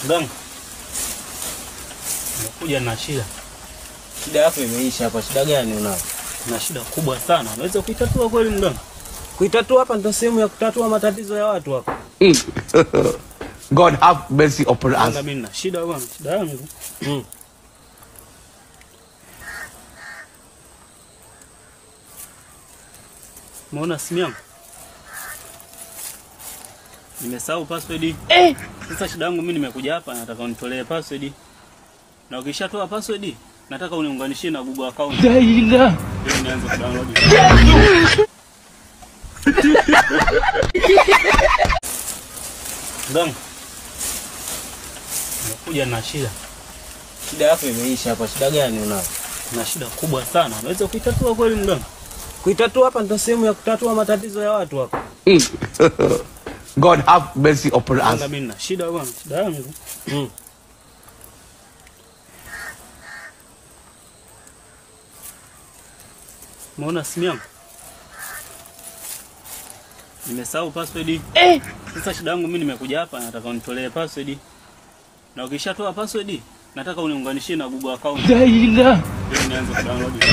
Mganga. Nimekuja na shida. Shida yako imeisha hapa. Shida gani unao? Na shida kubwa sana. Unaweza kuitatua kweli mganga? Kuitatua hapa ndio sehemu ya kutatua matatizo ya watu hapa. God have mercy upon us. Mimi nina shida bwana. Shida yangu. Umeona simu yangu? Nimesahau password. Sasa shida yangu mimi nimekuja hapa nataka unitolee password. Na ukishatoa password, nataka uniunganishie na Google account. Ili nianze kudownload. Mganga. Nimekuja na shida. Shida yako imeisha hapa. Shida gani unao? Na shida kubwa sana. Unaweza kuitatua kweli mganga? Kuitatua hapa ndio sehemu ya kutatua matatizo ya watu hapa. God have mercy upon us. Mimi nina shida bwana. Shida yangu. Umeona simu yangu? Nimesahau password. Sasa shida yangu mimi nimekuja hapa nataka unitolee password. Na ukishatoa password, nataka uniunganishie na Google account. Ili nianze kudownload.